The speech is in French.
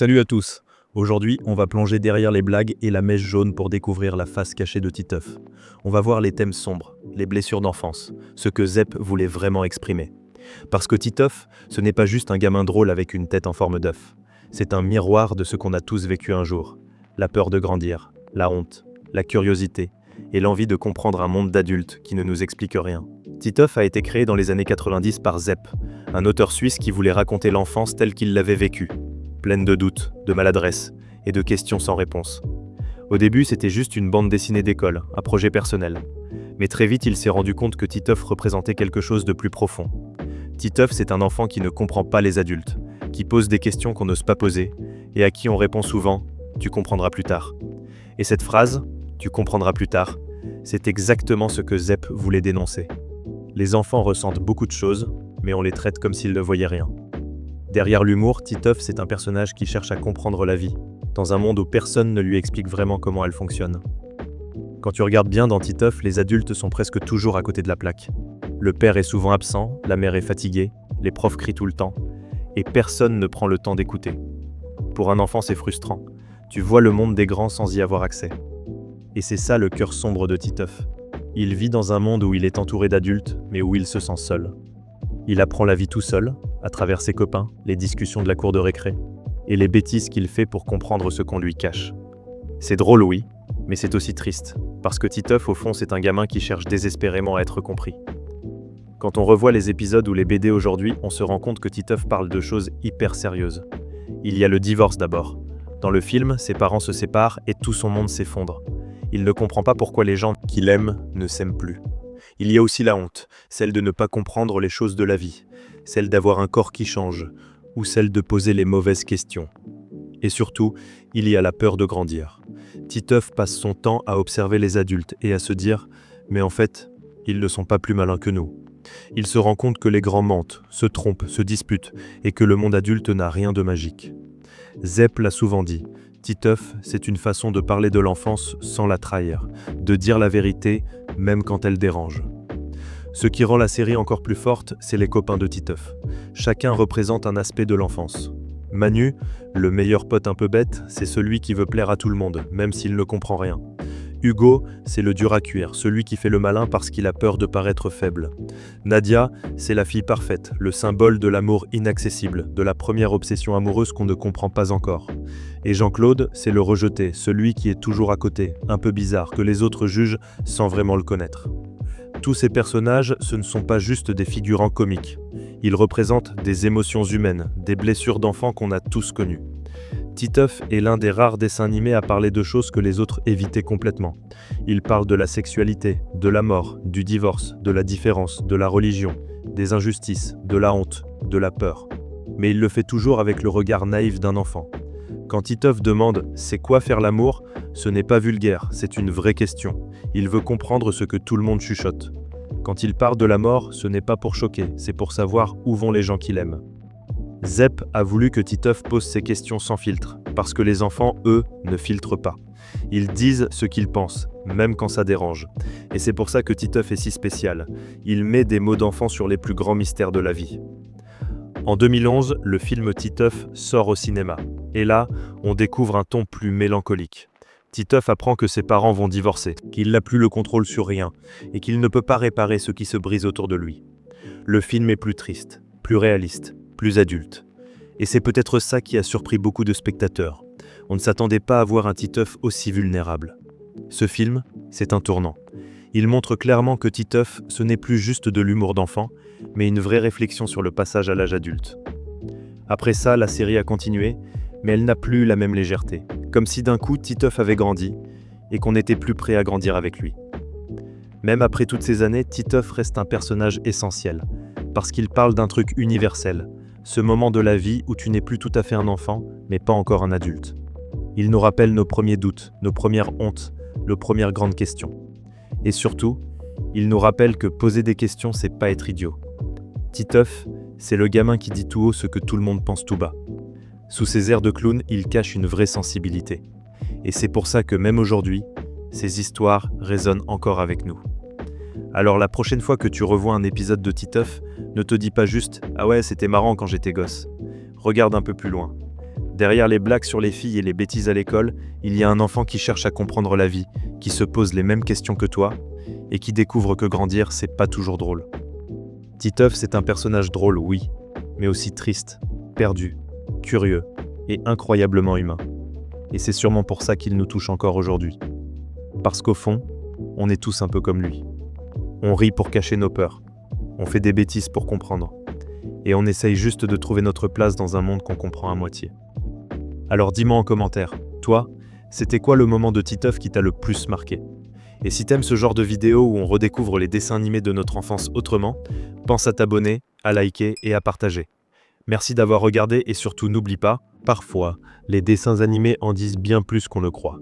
Salut à tous. Aujourd'hui, on va plonger derrière les blagues et la mèche jaune pour découvrir la face cachée de Titeuf. On va voir les thèmes sombres, les blessures d'enfance, ce que Zep voulait vraiment exprimer. Parce que Titeuf, ce n'est pas juste un gamin drôle avec une tête en forme d'œuf. C'est un miroir de ce qu'on a tous vécu un jour. La peur de grandir, la honte, la curiosité et l'envie de comprendre un monde d'adultes qui ne nous explique rien. Titeuf a été créé dans les années 90 par Zep, un auteur suisse qui voulait raconter l'enfance telle qu'il l'avait vécue, pleine de doutes, de maladresse et de questions sans réponse. Au début, c'était juste une bande dessinée d'école, un projet personnel. Mais très vite, il s'est rendu compte que Titeuf représentait quelque chose de plus profond. Titeuf, c'est un enfant qui ne comprend pas les adultes, qui pose des questions qu'on n'ose pas poser et à qui on répond souvent « tu comprendras plus tard ». Et cette phrase « tu comprendras plus tard », c'est exactement ce que Zep voulait dénoncer. Les enfants ressentent beaucoup de choses, mais on les traite comme s'ils ne voyaient rien. Derrière l'humour, Titeuf, c'est un personnage qui cherche à comprendre la vie, dans un monde où personne ne lui explique vraiment comment elle fonctionne. Quand tu regardes bien dans Titeuf, les adultes sont presque toujours à côté de la plaque. Le père est souvent absent, la mère est fatiguée, les profs crient tout le temps, et personne ne prend le temps d'écouter. Pour un enfant, c'est frustrant. Tu vois le monde des grands sans y avoir accès. Et c'est ça le cœur sombre de Titeuf. Il vit dans un monde où il est entouré d'adultes, mais où il se sent seul. Il apprend la vie tout seul, à travers ses copains, les discussions de la cour de récré, et les bêtises qu'il fait pour comprendre ce qu'on lui cache. C'est drôle, oui, mais c'est aussi triste, parce que Titeuf, au fond, c'est un gamin qui cherche désespérément à être compris. Quand on revoit les épisodes ou les BD aujourd'hui, on se rend compte que Titeuf parle de choses hyper sérieuses. Il y a le divorce d'abord. Dans le film, ses parents se séparent et tout son monde s'effondre. Il ne comprend pas pourquoi les gens qu'il aime ne s'aiment plus. Il y a aussi la honte, celle de ne pas comprendre les choses de la vie, celle d'avoir un corps qui change, ou celle de poser les mauvaises questions. Et surtout, il y a la peur de grandir. Titeuf passe son temps à observer les adultes et à se dire « mais en fait, ils ne sont pas plus malins que nous ». Il se rend compte que les grands mentent, se trompent, se disputent, et que le monde adulte n'a rien de magique. Zep l'a souvent dit, Titeuf, c'est une façon de parler de l'enfance sans la trahir, de dire la vérité même quand elle dérange. Ce qui rend la série encore plus forte, c'est les copains de Titeuf. Chacun représente un aspect de l'enfance. Manu, le meilleur pote un peu bête, c'est celui qui veut plaire à tout le monde, même s'il ne comprend rien. Hugo, c'est le dur à cuire, celui qui fait le malin parce qu'il a peur de paraître faible. Nadia, c'est la fille parfaite, le symbole de l'amour inaccessible, de la première obsession amoureuse qu'on ne comprend pas encore. Et Jean-Claude, c'est le rejeté, celui qui est toujours à côté, un peu bizarre, que les autres jugent sans vraiment le connaître. Tous ces personnages, ce ne sont pas juste des figurants comiques. Ils représentent des émotions humaines, des blessures d'enfants qu'on a tous connues. Titeuf est l'un des rares dessins animés à parler de choses que les autres évitaient complètement. Il parle de la sexualité, de la mort, du divorce, de la différence, de la religion, des injustices, de la honte, de la peur. Mais il le fait toujours avec le regard naïf d'un enfant. Quand Titeuf demande « c'est quoi faire l'amour ?», ce n'est pas vulgaire, c'est une vraie question. Il veut comprendre ce que tout le monde chuchote. Quand il parle de la mort, ce n'est pas pour choquer, c'est pour savoir où vont les gens qu'il aime. Zep a voulu que Titeuf pose ses questions sans filtre, parce que les enfants, eux, ne filtrent pas. Ils disent ce qu'ils pensent, même quand ça dérange. Et c'est pour ça que Titeuf est si spécial. Il met des mots d'enfant sur les plus grands mystères de la vie. En 2011, le film Titeuf sort au cinéma. Et là, on découvre un ton plus mélancolique. Titeuf apprend que ses parents vont divorcer, qu'il n'a plus le contrôle sur rien, et qu'il ne peut pas réparer ce qui se brise autour de lui. Le film est plus triste, plus réaliste, plus adulte. Et c'est peut-être ça qui a surpris beaucoup de spectateurs. On ne s'attendait pas à voir un Titeuf aussi vulnérable. Ce film, c'est un tournant. Il montre clairement que Titeuf, ce n'est plus juste de l'humour d'enfant, mais une vraie réflexion sur le passage à l'âge adulte. Après ça, la série a continué, mais elle n'a plus la même légèreté. Comme si d'un coup, Titeuf avait grandi, et qu'on n'était plus prêt à grandir avec lui. Même après toutes ces années, Titeuf reste un personnage essentiel, parce qu'il parle d'un truc universel, ce moment de la vie où tu n'es plus tout à fait un enfant, mais pas encore un adulte. Il nous rappelle nos premiers doutes, nos premières hontes, nos premières grandes questions. Et surtout, il nous rappelle que poser des questions, c'est pas être idiot. Titeuf, c'est le gamin qui dit tout haut ce que tout le monde pense tout bas. Sous ses airs de clown, il cache une vraie sensibilité. Et c'est pour ça que même aujourd'hui, ces histoires résonnent encore avec nous. Alors la prochaine fois que tu revois un épisode de Titeuf, ne te dis pas juste « Ah ouais, c'était marrant quand j'étais gosse ». Regarde un peu plus loin. Derrière les blagues sur les filles et les bêtises à l'école, il y a un enfant qui cherche à comprendre la vie, qui se pose les mêmes questions que toi, et qui découvre que grandir, c'est pas toujours drôle. Titeuf, c'est un personnage drôle, oui, mais aussi triste, perdu, curieux et incroyablement humain. Et c'est sûrement pour ça qu'il nous touche encore aujourd'hui. Parce qu'au fond, on est tous un peu comme lui. On rit pour cacher nos peurs, on fait des bêtises pour comprendre, et on essaye juste de trouver notre place dans un monde qu'on comprend à moitié. Alors dis-moi en commentaire, toi, c'était quoi le moment de Titeuf qui t'a le plus marqué? Et si t'aimes ce genre de vidéo où on redécouvre les dessins animés de notre enfance autrement, pense à t'abonner, à liker et à partager. Merci d'avoir regardé et surtout n'oublie pas, parfois, les dessins animés en disent bien plus qu'on ne croit.